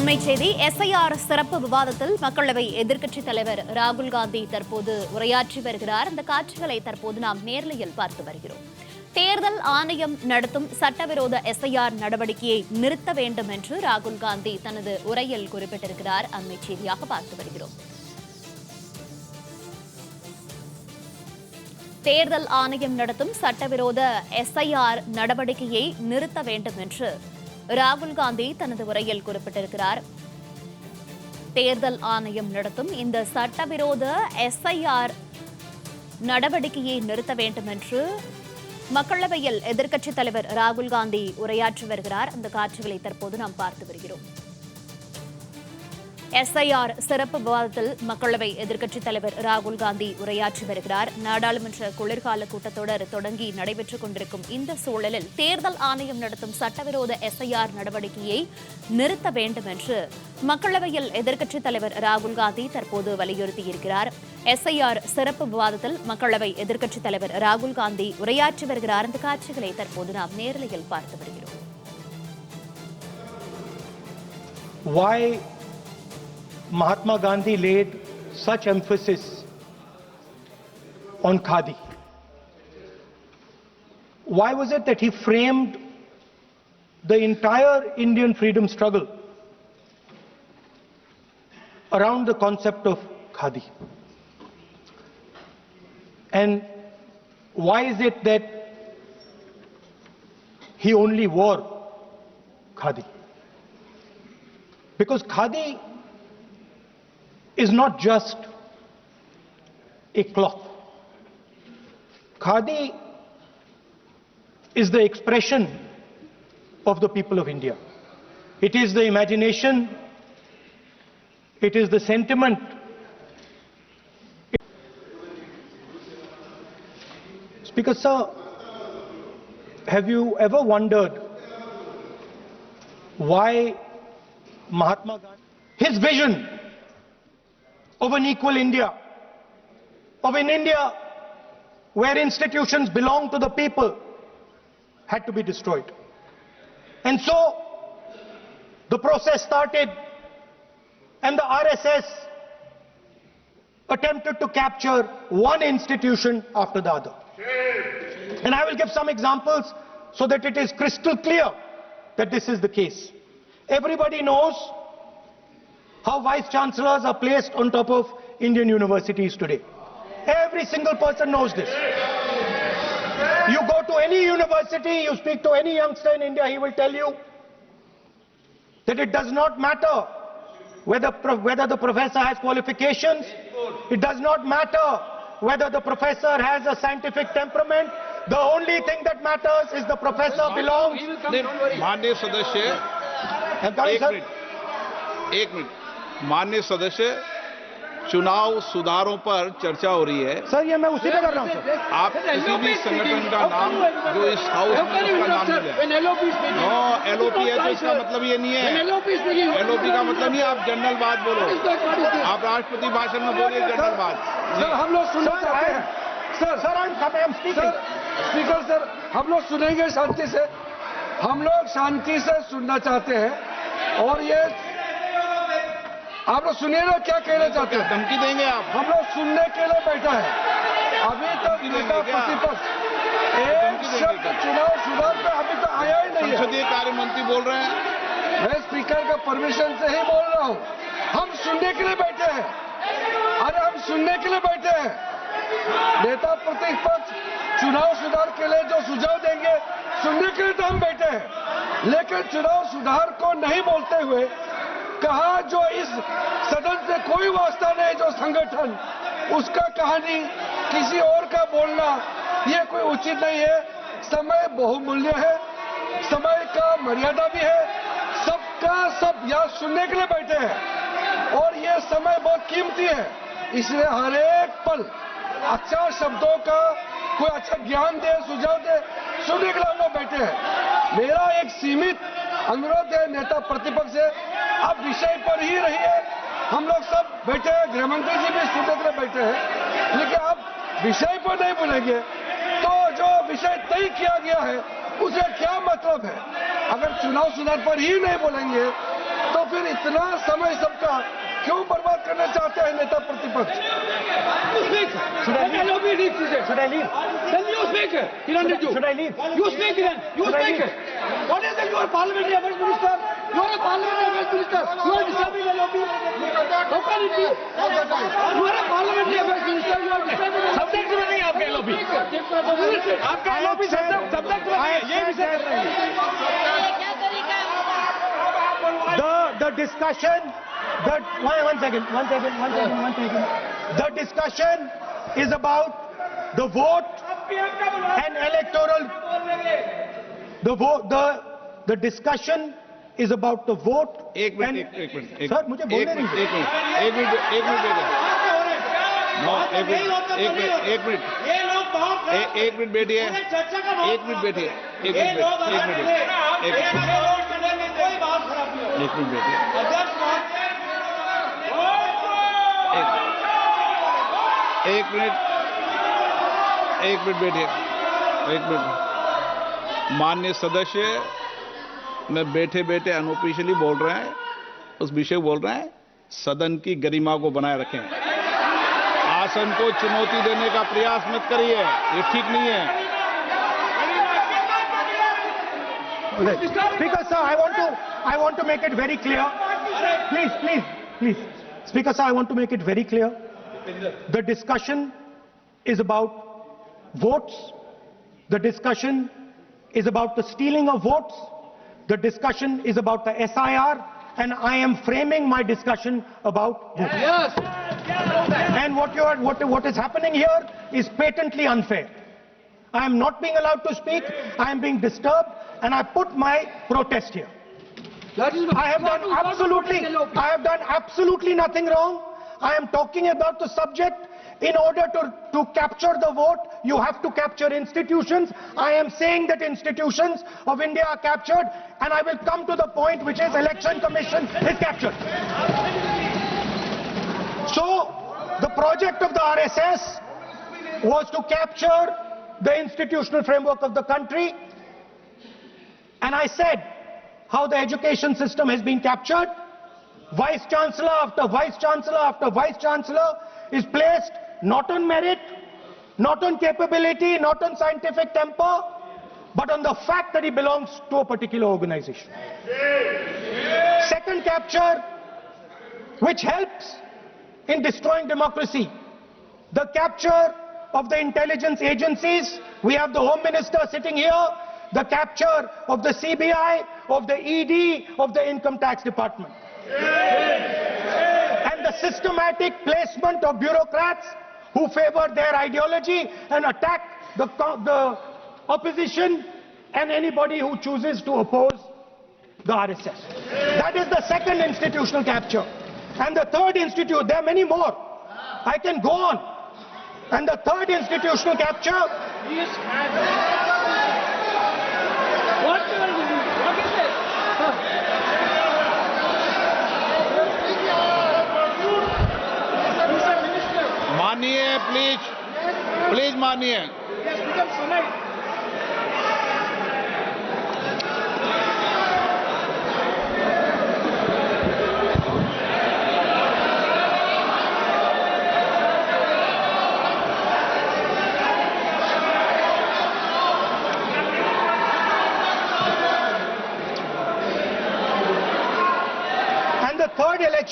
அண்மை செய்தி எஸ்ஐஆர் சிறப்பு விவாதத்தில் மக்களவை எதிர்க்கட்சித் தலைவர் ராகுல் காந்தி தற்போது உரையாற்றி வருகிறார். அந்த காட்சிகளை தற்போது நாம் நேரலையில் பார்த்து வருகிறோம். தேர்தல் ஆணையம் நடத்தும் சட்டவிரோத எஸ்ஐஆர் நடவடிக்கையை நிறுத்த வேண்டும் என்று ராகுல் காந்தி தனது உரையில் குறிப்பிட்டிருக்கிறார். அண்மை செய்தியாக பார்த்து வருகிறோம். தேர்தல் ஆணையம் நடத்தும் சட்டவிரோத எஸ்ஐஆர் நடவடிக்கையை நிறுத்த வேண்டும் என்று ராகுல் காந்தி தனது உரையில் குறிப்பிட்டிருக்கிறார். தேர்தல் ஆணையம் நடத்தும் இந்த சட்டவிரோத எஸ்ஐஆர் நடவடிக்கையை நிறுத்த வேண்டும் என்று மக்களவையில் எதிர்க்கட்சித் தலைவர் ராகுல் காந்தி உரையாற்றி வருகிறார். அந்த காட்சிகளை தற்போது நாம் பார்த்து வருகிறோம். எஸ்ஐஆர் சிறப்பு விவாதத்தில் மக்களவை எதிர்க்கட்சித் தலைவர் ராகுல் காந்தி உரையாற்றி வருகிறார். நாடாளுமன்ற குளிர்கால கூட்டத்தொடர் தொடங்கி நடைபெற்றுக் கொண்டிருக்கும் இந்த சூழலில் தேர்தல் ஆணையம் நடத்தும் சட்டவிரோத எஸ்ஐஆர் நடவடிக்கையை நிறுத்த வேண்டும் என்று மக்களவையில் எதிர்க்கட்சித் தலைவர் ராகுல் காந்தி தற்போது வலியுறுத்தியிருக்கிறார். எஸ்ஐஆர் சிறப்பு விவாதத்தில் மக்களவை எதிர்க்கட்சித் தலைவர் ராகுல் காந்தி உரையாற்றி வருகிறார். அந்த காட்சிகளை தற்போது நாம் நேரலையில் பார்த்து வருகிறோம். Mahatma Gandhi laid such emphasis on khadi? Why was it that he framed the entire Indian freedom struggle around the concept of khadi? And why is it that he only wore khadi? Because khadi is not just a cloth. Khadi is the expression of the people of India. It is the imagination, it is the sentiment. Speaker sir, have you ever wondered why Mahatma Gandhi, his vision of an equal India, of an India where institutions belong to the people, had to be destroyed. And so the process started, and the RSS attempted to capture one institution after the other. And I will give some examples so that it is crystal clear that this is the case. Everybody knows how vice chancellors are placed on top of Indian universities today. Every single person knows this. You go to any university, you speak to any youngster in India, he will tell you that it does not matter whether the professor has qualifications, it does not matter whether the professor has a scientific temperament. The only thing that matters is the professor belongs. माननीय सदस्य, एक minute माननीय सदस्य, चुनाव सुधारों पर चर्चा हो रही है। सर ये मैं उसी पे कर रहा हूँ सर। आप किसी भी संगठन का नाम जो इस हाउस में उसका नाम ले एलओपी है तो इसका मतलब ये नहीं है। एलओपी का मतलब नहीं, आप जनरल बात बोलो, आप राष्ट्रपति भाषण में बोलिए जनरल बात। सर हम लोग सुनना चाहते हैं। स्पीकर सर हम लोग सुनेंगे शांति से, हम लोग शांति से सुनना चाहते हैं। और ये आप लोग सुनिए ना क्या कहना चाहते हैं। धमकी देंगे आप? हम लोग सुनने के लिए बैठा है। अभी तक नेता प्रतिपक्ष एक शब्द चुनाव सुधार पे अभी तो आया ही नहीं है। संसदीय कार्य मंत्री बोल रहे हैं। मैं स्पीकर का परमिशन से ही बोल रहा हूँ। हम सुनने के लिए बैठे हैं। अरे हम सुनने के लिए बैठे हैं। नेता प्रतिपक्ष चुनाव सुधार के लिए जो सुझाव देंगे सुनने के लिए तो हम बैठे हैं, लेकिन चुनाव सुधार को नहीं बोलते हुए कहा जो इस सदन से कोई वास्ता नहीं, जो संगठन उसका कहानी किसी और का बोलना ये कोई उचित नहीं है। समय बहुमूल्य है, समय का मर्यादा भी है, सबका सब यहाँ सुनने के लिए बैठे हैं और ये समय बहुत कीमती है। इसलिए हर एक पल अच्छा शब्दों का कोई अच्छा ज्ञान दे, सुझाव दे, सुनने के लिए हम लोग बैठे हैं। मेरा एक सीमित अनुरोध है नेता प्रतिपक्ष से, आप विषय पर ही रहिए। हम लोग सब बैठे हैं, गृहमंत्री जी भी सुनने के लिए बैठे हैं, लेकिन आप विषय पर नहीं बोलेंगे तो जो विषय तय किया गया है उसे क्या मतलब है। अगर चुनाव सुधार पर ही नहीं बोलेंगे तो फिर इतना समय सबका क्यों बर्बाद करना चाहते हैं नेता प्रतिपक्ष? Should I leave? Should I leave? Then you speak. Should I leave? You speak then. You speak. What is that? You are parliamentary affairs minister. You are a parliamentary affairs minister. You are disturbing the lobby. How can it be? You are a parliamentary affairs minister. You are disturbing the subject में नहीं आपका lobby. आपका lobby subject में नहीं. ये विषय कर रहे हैं. The discussion, one second. The discussion is about the vote and electoral. The discussion is about the vote. एक मिनट. सर मुझे बोलने दीजिए. एक मिनट बैठिए. माननीय सदस्य मैं बैठे अनऑफिशियली बोल रहे हैं, उस विषय बोल रहे हैं. सदन की गरिमा को बनाए रखें. आसन को चुनौती देने का प्रयास मत करिए, ये ठीक नहीं है. Speaker sir, I want to make it very clear. Please. Speaker sir, I want to make it very clear. The discussion is about votes. The discussion is about the stealing of votes. The discussion is about the SIR, and I am framing my discussion about votes. Yes. And what is happening here is patently unfair. I am not being allowed to speak. I am being disturbed, and I put my protest here. I have done absolutely nothing wrong. I am talking about the subject. In order to capture the vote, you have to capture institutions. I am saying that institutions of India are captured, and I will come to the point which is Election Commission is captured. So, the project of the RSS was to capture the institutional framework of the country, and I said how the education system has been captured. Vice Chancellor after Vice Chancellor after Vice Chancellor is placed not on merit, not on capability, not on scientific temper, but on the fact that he belongs to a particular organization. Second capture, which helps in destroying democracy, the capture of the intelligence agencies. We have the Home Minister sitting here, the capture of the CBI, of the ED, of the Income Tax Department. And the systematic placement of bureaucrats who favor their ideology and attack the opposition and anybody who chooses to oppose the RSS. That is the second institutional capture. And the third there are many more. I can go on. And the third institutional capture What is this? मानिए please मानिए.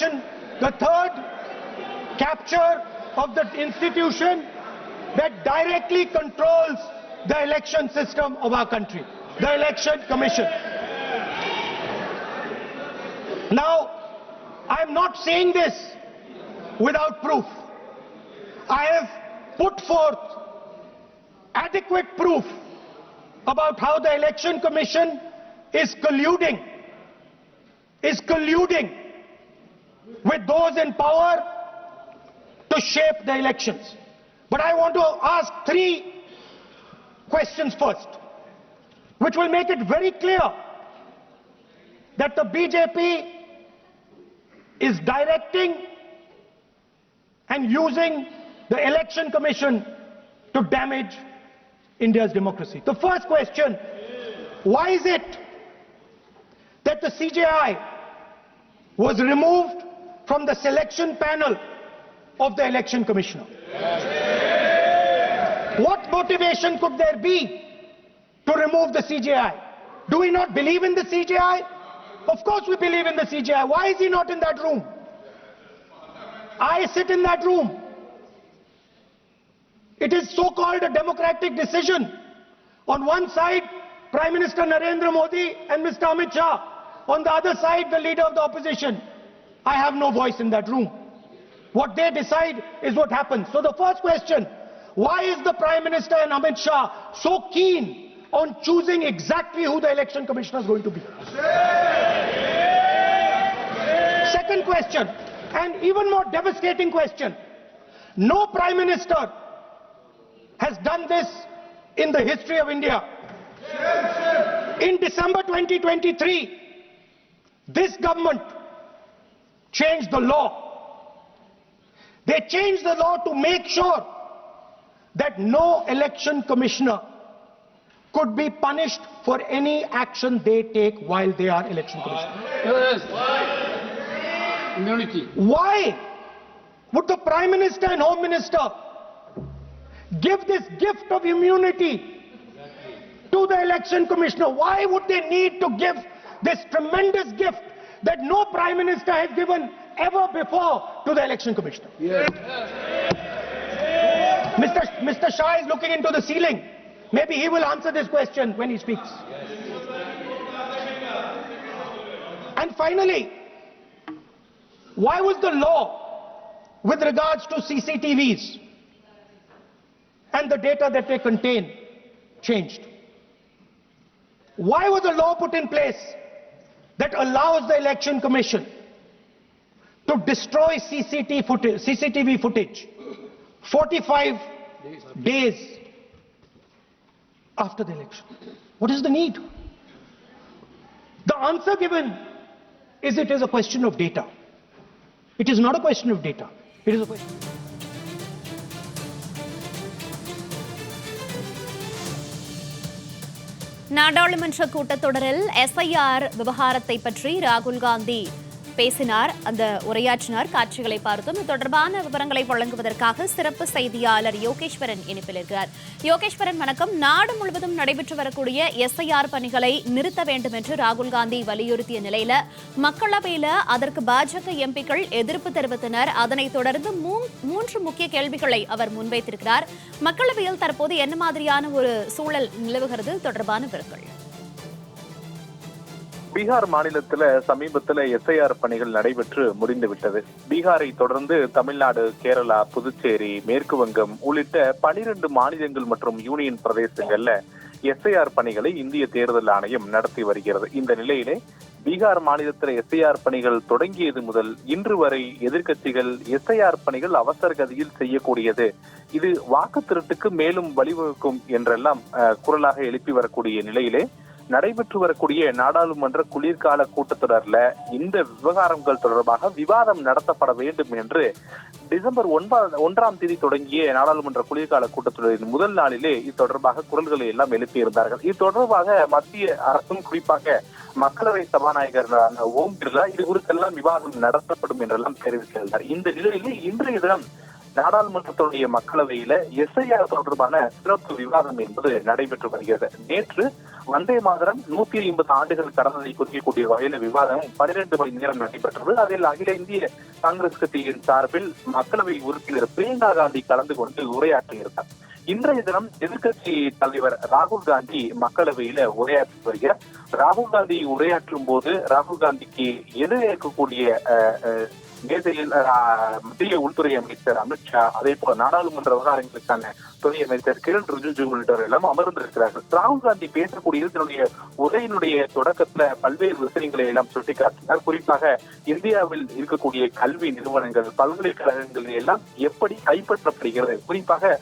and the third capture of the institution that directly controls the election system of our country, the Election Commission. Now, I am not saying this without proof. I have put forth adequate proof about how the Election Commission is colluding with those in power to shape the elections. But I want to ask three questions first, which will make it very clear that the BJP is directing and using the Election Commission to damage India's democracy. The first question, why is it that the CJI was removed from the selection panel of the election commissioner. What motivation could there be to remove the CJI? Do we not believe in the CJI? Of course we believe in the CJI. Why is he not in that room? I sit in that room. It is so-called a democratic decision. On one side, Prime Minister Narendra Modi and Mr. Amit Shah. On the other side, the leader of the opposition. I have no voice in that room. What they decide is what happens. So the first question, why is the Prime Minister and Amit Shah so keen on choosing exactly who the election commissioner is going to be? Second question, and even more devastating question, no Prime Minister has done this in the history of India. In December 2023, this government changed the law. They changed the law to make sure that no election commissioner could be punished for any action they take while they are election commissioner. Yes. Immunity. Why would the Prime Minister and Home Minister give this gift of immunity to the election commissioner? Why would they need to give this tremendous gift that no Prime Minister has given ever before to the election commissioner? Yes. Mr. Shah is looking into the ceiling. Maybe he will answer this question when he speaks. And finally, why was the law with regards to CCTVs and the data that they contain changed? Why was a law put in place that allows the election commission to destroy CCTV footage 45 days after the election? What is the need? The answer given is it is a question of data. It is not a question of data. It is a question. நாடாளுமன்ற கூட்டத்தொடரில் SIR விவகாரத்தை பற்றி ராகுல் காந்தி பேசினார், அந்த உரையாற்றினார். காட்சிகளை பார்த்தோம். இது தொடர்பான விவரங்களை வழங்குவதற்காக சிறப்பு செய்தியாளர் யோகேஸ்வரன் இணைப்பில் இருக்கிறார். யோகேஸ்வரன், வணக்கம். நாடு முழுவதும் நடைபெற்று வரக்கூடிய எஸ்ஐஆர் பணிகளை நிறுத்த வேண்டும் என்று ராகுல் காந்தி வலியுறுத்திய நிலையில மக்களவையில அதற்கு பாஜக எம்பிக்கள் எதிர்ப்பு தெரிவித்தனர். அதனைத் தொடர்ந்து மூன்று முக்கிய கேள்விகளை அவர் முன்வைத்திருக்கிறார். மக்களவையில் தற்போது என்ன மாதிரியான ஒரு சூழல் நிலவுகிறது? தொடர்பான விவரங்கள். பீகார் மாநிலத்துல சமீபத்துல எஸ்ஐஆர் பணிகள் நடைபெற்று முடிந்துவிட்டது. பீகாரை தொடர்ந்து தமிழ்நாடு, கேரளா, புதுச்சேரி, மேற்கு வங்கம் உள்ளிட்ட 12 மாநிலங்கள் மற்றும் யூனியன் பிரதேசங்கள்ல எஸ்ஐஆர் பணிகளை இந்திய தேர்தல் ஆணையம் நடத்தி வருகிறது. இந்த நிலையிலே பீகார் மாநிலத்தில் எஸ்ஐஆர் பணிகள் தொடங்கியது முதல் இன்று வரை எதிர்க்கட்சிகள் எஸ்ஐஆர் பணிகள் அவசர கதியில் செய்யக்கூடியது, இது வாக்கு திருட்டுக்கு மேலும் வழிவகுக்கும் என்றெல்லாம் குரலாக எழுப்பி வரக்கூடிய நிலையிலே நடைபெற்று வரக்கூடிய நாடாளுமன்ற குளிர்கால கூட்டத்தொடர்ல இந்த விவகாரங்கள் தொடர்பாக விவாதம் நடத்தப்பட வேண்டும் என்று டிசம்பர் 1 தொடங்கிய நாடாளுமன்ற குளிர்கால கூட்டத்தொடரின் முதல் நாளிலே இது தொடர்பாக குரல்களை எல்லாம் எழுப்பியிருந்தார்கள். இது தொடர்பாக மத்திய அரசும் குறிப்பாக மக்களவை சபாநாயகர் ஓம் பிர்லா இது குறித்தெல்லாம் விவாதம் நடத்தப்படும் என்றெல்லாம் தெரிவித்திருந்தார். இந்த நிலையிலே இன்றைய தினம் நாடாளுமன்றத்துடைய மக்களவையில எஸ்ஐஆர் தொடர்பான சிறப்பு விவாதம் என்பது நடைபெற்று வருகிறது. நேற்று வந்தே மாதரம் 150 ஆண்டுகள் கடந்ததை குறிக்கக்கூடிய வகையில விவாதம் 12 மணி நேரம் நடைபெற்றது. அதில் அகில இந்திய காங்கிரஸ் கட்சியின் சார்பில் மக்களவை உறுப்பினர் பிரியங்கா காந்தி கலந்து கொண்டு உரையாற்றியிருந்தார். இன்றைய தினம் எதிர்கட்சி தலைவர் ராகுல் காந்தி மக்களவையில உரையாற்றி வருகிறார். ராகுல் காந்தி உரையாற்றும் போது ராகுல் காந்திக்கு எதிரே இருக்கக்கூடிய மேதையில் மத்திய உள்துறை அமைச்சர் அமித்ஷா, அதே போல நாடாளுமன்ற விவகாரங்களுக்கான துறை அமைச்சர் கிரண் ரிஜிஜு உள்ளிட்டோர் எல்லாம் அமர்ந்திருக்கிறார்கள். ராகுல் காந்தி பேசக்கூடிய தன்னுடைய உரையினுடைய தொடக்கத்துல பல்வேறு விஷயங்களை எல்லாம் சுட்டிக்காட்டினார். குறிப்பாக இந்தியாவில் இருக்கக்கூடிய கல்வி நிறுவனங்கள், பல்கலைக்கழகங்கள் எல்லாம் எப்படி கைப்பற்றப்படுகிறது, குறிப்பாக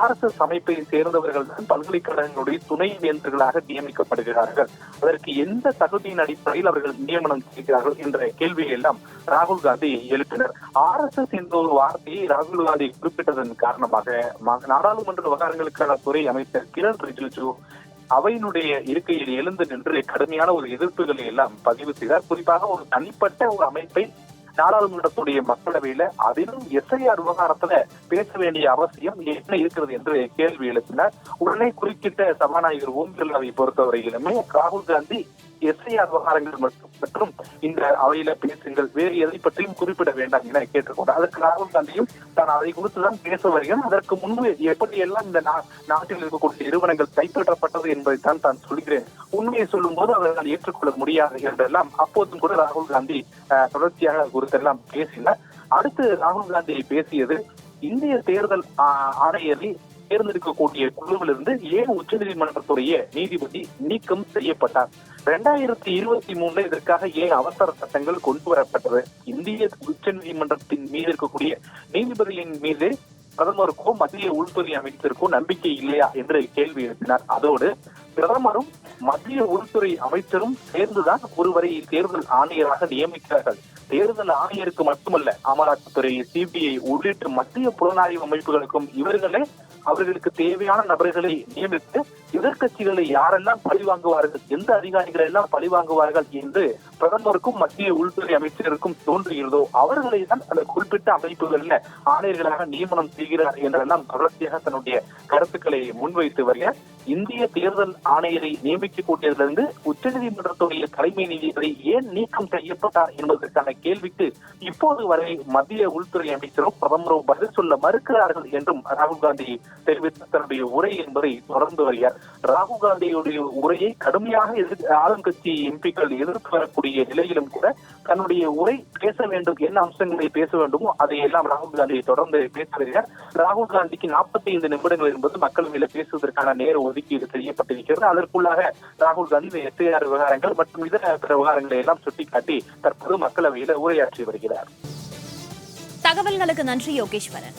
RSS அமைப்பை சேர்ந்தவர்கள் தான் பல்கலைக்கழகங்களுடைய துணை வேந்தர்களாக நியமிக்கப்படுகிறார்கள், அதற்கு எந்த தகுதியின் அடிப்படையில் அவர்கள் நியமனம் செய்கிறார்கள் என்ற கேள்வியை எல்லாம் ராகுல் காந்தி எழுப்பினர். RSS என்ற ஒரு வார்த்தையை ராகுல் காந்தி குறிப்பிட்டதன் காரணமாக நாடாளுமன்ற விவகாரங்களுக்கான துறை அமைச்சர் கிரண் ரிஜிஜு அவையினுடைய இருக்கையில் எழுந்து நின்று கடுமையான ஒரு எதிர்ப்புகளை எல்லாம் பதிவு செய்தார். குறிப்பாக ஒரு தனிப்பட்ட ஒரு அமைப்பை நாடாளுமன்றத்துடைய மக்களவையில அதிலும் எஸ்ஐஆர் விவகாரத்துல பேச வேண்டிய அவசியம் என்ன இருக்கிறது என்று கேள்வி எழுப்பினார். உடனே குறுக்கிட்ட சபாநாயகர் ஓம் பிர்லாவை பொறுத்தவரையிலுமே ராகுல் காந்தி எஸ்ஐஆர் விவகாரங்கள் மற்றும் இந்த அவையில பேசுங்கள், வேறு எதை பற்றியும் குறிப்பிட வேண்டாம் என கேட்டுக்கொண்டார். அதற்கு ராகுல் காந்தியும் தான் அதை குறித்துதான் பேச வருகிறேன், அதற்கு முன்பு எப்படியெல்லாம் இந்த நாட்டில் இருக்கக்கூடிய நிறுவனங்கள் கைப்பற்றப்பட்டது என்பதைத்தான் தான் சொல்கிறேன், உண்மையை சொல்லும் போது அவர்கள் ஏற்றுக்கொள்ள முடியாது என்றெல்லாம் அப்போதும் கூட ராகுல் காந்தி தொடர்ச்சியாக குறித்தெல்லாம் பேசினார். அடுத்து ராகுல் காந்தி பேசியது இந்திய தேர்தல் ஆணையரை தேர்ந்தெடுக்கக்கூடிய குழுவிலிருந்து ஏன் உச்சநீதிமன்றத்துடைய நீதிபதி நீக்கம் செய்யப்பட்டார், 2023 இதற்காக ஏன் அவசர சட்டங்கள் கொண்டு வரப்பட்டது, இந்திய உச்ச நீதிமன்றத்தின் மீது இருக்கக்கூடிய நீதிபதியின் மீது பிரதமருக்கோ மத்திய உள்துறை அமைச்சருக்கோ நம்பிக்கை இல்லையா என்று கேள்வி எழுப்பினார். அதோடு பிரதமரும் மத்திய உள்துறை அமைச்சரும் சேர்ந்துதான் ஒருவரை தேர்தல் ஆணையராக நியமிக்கிறார்கள். தேர்தல் ஆணையருக்கு மட்டுமல்ல, அமலாக்கத்துறை, சிபிஐ உள்ளிட்ட மத்திய புலனாய்வு அமைப்புகளுக்கும் இவர்களே அவர்களுக்கு தேவையான நபர்களை நியமித்து எதிர்கட்சிகளை யாரெல்லாம் பழிவாங்குவார்கள், எந்த அதிகாரிகள் எல்லாம் பழிவாங்குவார்கள் என்று பிரதமருக்கும் மத்திய உள்துறை அமைச்சருக்கும் தோன்றுகிறதோ அவர்களை தான் அந்த குறிப்பிட்ட அமைப்புகள்ல ஆணையர்களாக நியமனம் செய்கிறார் என்றெல்லாம் தொடர்ச்சியாக தன்னுடைய கருத்துக்களை முன்வைத்து வருகிறார். இந்திய தேர்தல் ஆணையரை நியமிக்கக்கூடியதிலிருந்து உச்சநீதிமன்றத்துடைய தலைமை நீதிபதி ஏன் நீக்கம் செய்யப்பட்டார் என்பதற்கான கேள்விக்கு இப்போது வரை மத்திய உள்துறை அமைச்சரும் பிரதமரும் பதில் சொல்ல மறுக்கிறார்கள் என்றும் ராகுல் காந்தி தெரிவித்த தன்னுடைய உரை என்பதை தொடர்ந்து வருகிறார். ராகுல் காந்தியுடைய உரையை கடுமையாக ஆளுங்கட்சி எம்பிக்கள் எதிர்த்து வரக்கூடிய நிலையிலும் கூட தன்னுடைய உரை பேச வேண்டும், என்ன அம்சங்களை பேச வேண்டுமோ அதையெல்லாம் ராகுல் காந்தி தொடர்ந்து பேசி வருகிறார். ராகுல் காந்திக்கு 45 நிமிடங்கள் என்பது மக்களவையில் பேசுவதற்கான நேர ஒதுக்கீடு செய்யப்பட்டிருக்கிறது. அதற்குள்ளாக ராகுல் காந்தி எஸ்ஐஆர் விவகாரங்கள் மற்றும் இதர விவகாரங்களை எல்லாம் சுட்டிக்காட்டி தற்போது மக்களவையில் உரையாற்றி வருகிறார். தகவல்களுக்கு நன்றி யோகேஸ்வரன்.